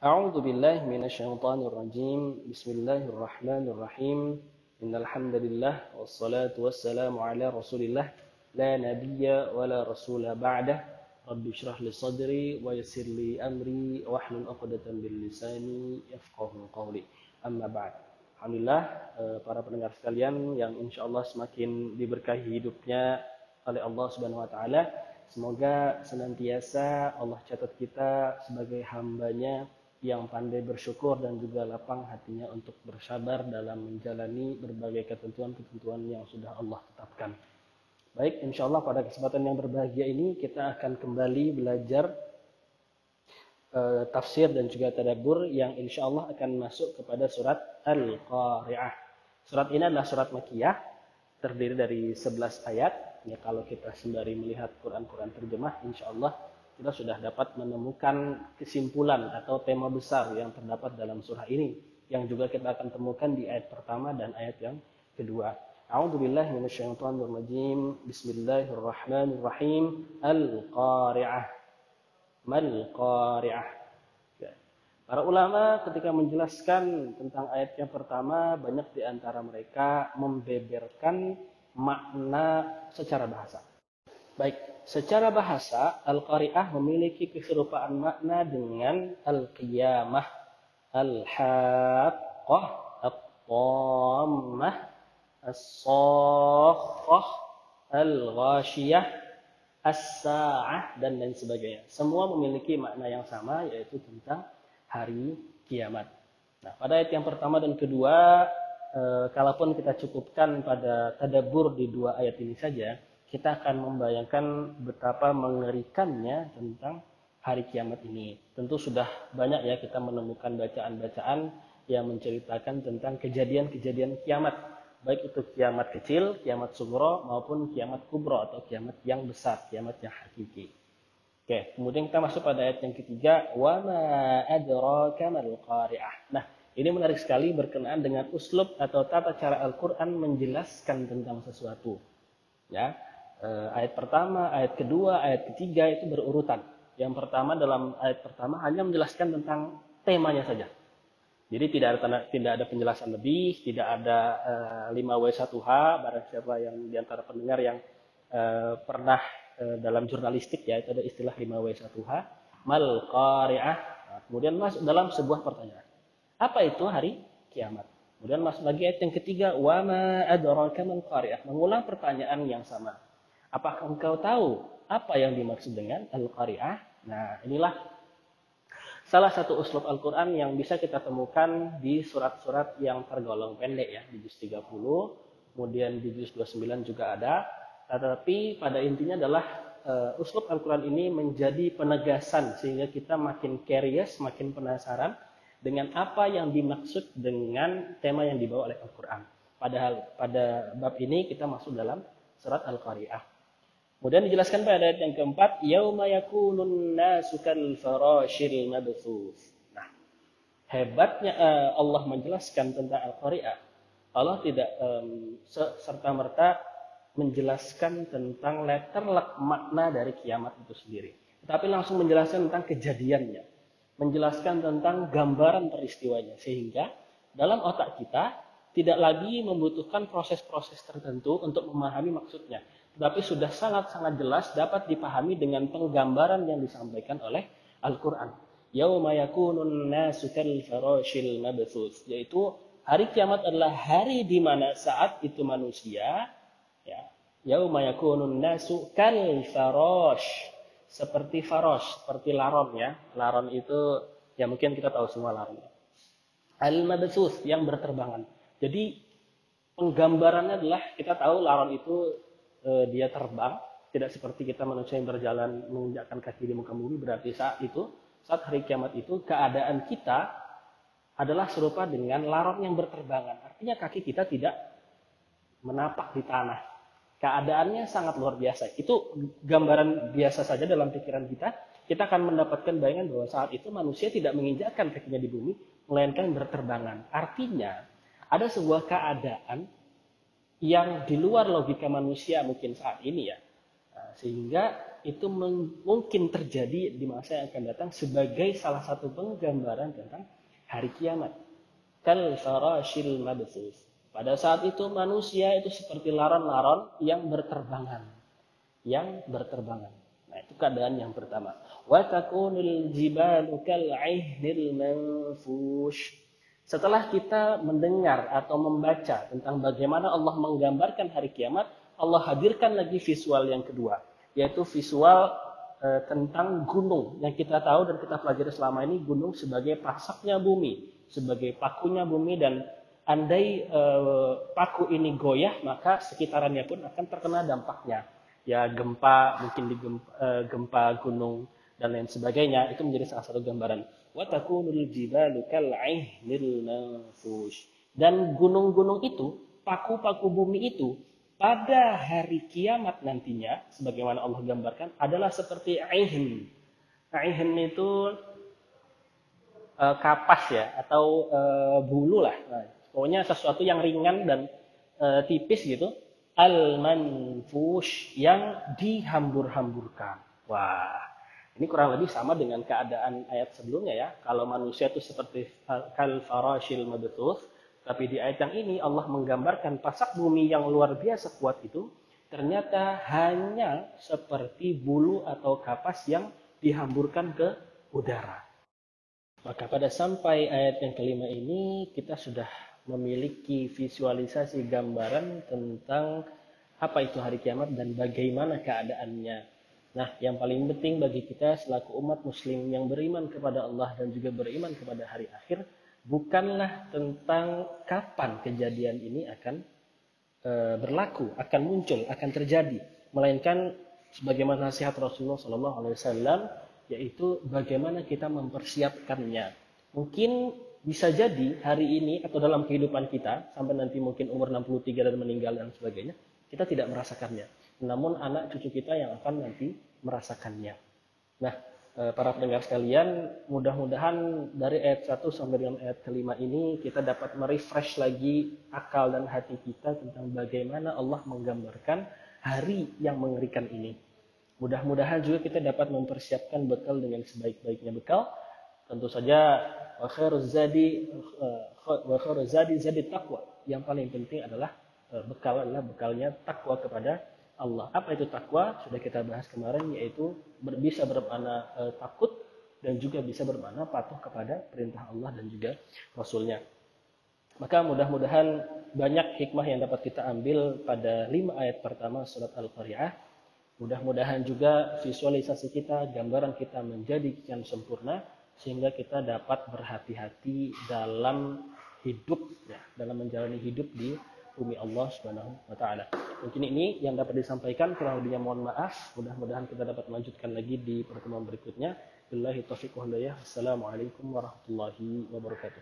أعوذ بالله من الشيطان الرجيم بسم الله الرحمن الرحيم إن الحمد لله والصلاة والسلام على رسول الله لا نبي ولا رسول بعده رب اشرح لي صدري ويسر لي أمري واحلل عقدة من لساني يفقهوا قولي أما بعد. Alhamdulillah, para pendengar sekalian yang insya Allah semakin diberkahi hidupnya oleh Allah Subhanahu Wa Taala. Semoga senantiasa Allah catat kita sebagai hambanya yang pandai bersyukur dan juga lapang hatinya untuk bersabar dalam menjalani berbagai ketentuan-ketentuan yang sudah Allah tetapkan. Baik, insya Allah pada kesempatan yang berbahagia ini kita akan kembali belajar tafsir dan juga tadabbur yang insya Allah akan masuk kepada surat Al-Qari'ah. Surat ini adalah surat Makkiyah, terdiri dari 11 ayat. Ya, kalau kita sembari melihat Quran-Quran terjemah, insya Allah kita sudah dapat menemukan kesimpulan atau tema besar yang terdapat dalam surah ini, yang juga kita akan temukan di ayat pertama dan ayat yang kedua. A'udzubillahi minasyaitonirrajim. Bismillahirrahmanirrahim. Al-Qari'ah. Mal Qari'ah. Para ulama ketika menjelaskan tentang ayat yang pertama, banyak di antara mereka membeberkan makna secara bahasa. Baik, secara bahasa Al-Qari'ah memiliki keserupaan makna dengan Al-Qiyamah, Al-Haqqah, At-Tammah, As-Sakhah, Al-Ghashiyah, As-Sa'ah, dan lain sebagainya. Semua memiliki makna yang sama, yaitu tentang hari kiamat. Nah, pada ayat yang pertama dan kedua, kalaupun kita cukupkan pada tadabbur di dua ayat ini saja, kita akan membayangkan betapa mengerikannya tentang hari kiamat ini. Tentu sudah banyak ya kita menemukan bacaan-bacaan yang menceritakan tentang kejadian-kejadian kiamat. Baik itu kiamat kecil, kiamat sugro, maupun kiamat kubro atau kiamat yang besar, kiamat yang hakiki. Oke, kemudian kita masuk pada ayat yang ketiga, wa ma adraka mal qari'ah. Nah, ini menarik sekali berkenaan dengan uslub atau tata cara Al-Qur'an menjelaskan tentang sesuatu. Ya, ayat pertama, ayat kedua, ayat ketiga itu berurutan. Yang pertama, dalam ayat pertama hanya menjelaskan tentang temanya saja. Jadi tidak ada penjelasan lebih, tidak ada 5W1H, barang siapa yang diantara pendengar yang pernah dalam jurnalistik ya, itu ada istilah 5W1H, mal qari'ah. Nah, kemudian masuk dalam sebuah pertanyaan. Apa itu hari kiamat? Kemudian masuk lagi ayat yang ketiga, wa ma adraka mal qari'ah, mengulang pertanyaan yang sama. Apakah engkau tahu apa yang dimaksud dengan al-qari'ah? Nah, inilah salah satu uslub Al-Quran yang bisa kita temukan di surat-surat yang tergolong pendek ya, di juz 30, kemudian di juz 29 juga ada. Tetapi pada intinya adalah uslub Al-Quran ini menjadi penegasan sehingga kita makin curious, makin penasaran dengan apa yang dimaksud dengan tema yang dibawa oleh Al-Quran. Padahal pada bab ini kita masuk dalam surat Al-Qari'ah. Kemudian dijelaskan pada ayat yang keempat, yauma yakunun nasu kal farashil mabthus. Nah, hebatnya Allah menjelaskan tentang Al-Qari'ah. Allah tidak serta-merta menjelaskan tentang letterlek makna dari kiamat itu sendiri. Tetapi langsung menjelaskan tentang kejadiannya. Menjelaskan tentang gambaran peristiwanya. Sehingga dalam otak kita tidak lagi membutuhkan proses-proses tertentu untuk memahami maksudnya. Tetapi sudah sangat-sangat jelas dapat dipahami dengan penggambaran yang disampaikan oleh Al-Quran. Yauma yakunun nasu kal farashil mabthus, yaitu hari kiamat adalah hari di mana saat itu manusia, ya, yauma yakunun nasu kal farash, seperti farash, seperti laron ya. Laron itu ya mungkin kita tahu semua laron. Al-mabthus, yang berterbangan. Jadi penggambarannya adalah kita tahu laron itu dia terbang, tidak seperti kita manusia yang berjalan menginjakkan kaki di muka bumi. Berarti saat hari kiamat itu, keadaan kita adalah serupa dengan laron yang berterbangan. Artinya kaki kita tidak menapak di tanah. Keadaannya sangat luar biasa. Itu gambaran biasa saja dalam pikiran kita. Kita akan mendapatkan bayangan bahwa saat itu manusia tidak menginjakkan kakinya di bumi, melainkan berterbangan. Artinya ada sebuah keadaan yang di luar logika manusia mungkin saat ini ya. Sehingga itu mungkin terjadi di masa yang akan datang sebagai salah satu penggambaran tentang hari kiamat. Kal farashil mabthus. Pada saat itu manusia itu seperti laron-laron yang berterbangan. Nah, itu keadaan yang pertama. Wa takunul jibalu kal'ihnil manfush. Setelah kita mendengar atau membaca tentang bagaimana Allah menggambarkan hari kiamat, Allah hadirkan lagi visual yang kedua, yaitu visual tentang gunung. Yang kita tahu dan kita pelajari selama ini, gunung sebagai pasaknya bumi, sebagai pakunya bumi, dan andai paku ini goyah, maka sekitarannya pun akan terkena dampaknya. Ya, gempa, mungkin di gempa gunung dan lain sebagainya, itu menjadi salah satu gambaran. Wa takunul jibalu kal'ihnil manfush. Dan gunung-gunung itu, paku-paku bumi itu, pada hari kiamat nantinya, sebagaimana Allah gambarkan, adalah seperti ihn. Ihn itu kapas ya, atau bulu lah. Nah, pokoknya sesuatu yang ringan dan tipis gitu. Al-manfush, yang dihambur-hamburkan. Wah, ini kurang lebih sama dengan keadaan ayat sebelumnya ya. Kalau manusia itu seperti kal farashil mabthus, tapi di ayat yang ini Allah menggambarkan pasak bumi yang luar biasa kuat itu ternyata hanya seperti bulu atau kapas yang dihamburkan ke udara. Maka pada sampai ayat yang kelima ini kita sudah memiliki visualisasi gambaran tentang apa itu hari kiamat dan bagaimana keadaannya. Nah, yang paling penting bagi kita selaku umat muslim yang beriman kepada Allah dan juga beriman kepada hari akhir, bukanlah tentang kapan kejadian ini akan berlaku, akan muncul, akan terjadi, melainkan sebagaimana nasihat Rasulullah SAW, yaitu bagaimana kita mempersiapkannya. Mungkin bisa jadi hari ini atau dalam kehidupan kita sampai nanti mungkin umur 63 dan meninggal dan sebagainya, kita tidak merasakannya. Namun anak cucu kita yang akan nanti merasakannya. Nah, para pendengar sekalian, mudah-mudahan dari ayat 1 sampai dengan ayat kelima ini kita dapat merefresh lagi akal dan hati kita tentang bagaimana Allah menggambarkan hari yang mengerikan ini. Mudah-mudahan juga kita dapat mempersiapkan bekal dengan sebaik-baiknya bekal. Tentu saja wa khairuz zadi zadi taqwa. Yang paling penting adalah bekalnya takwa kepada Allah. Apa itu takwa? Sudah kita bahas kemarin, yaitu bisa bermakna takut dan juga bisa bermakna patuh kepada perintah Allah dan juga Rasulnya. Maka mudah-mudahan banyak hikmah yang dapat kita ambil pada 5 ayat pertama surat Al-Qari'ah. Mudah-mudahan juga visualisasi kita, gambaran kita menjadi kian sempurna sehingga kita dapat berhati-hati dalam hidup ya, dalam menjalani hidup di bumi Allah Subhanahu wa taala. Mungkin ini yang dapat disampaikan, kurang lebihnya mohon maaf. Mudah-mudahan kita dapat melanjutkan lagi di pertemuan berikutnya. Billahi taufiq wal hidayah. Assalamualaikum warahmatullahi wabarakatuh.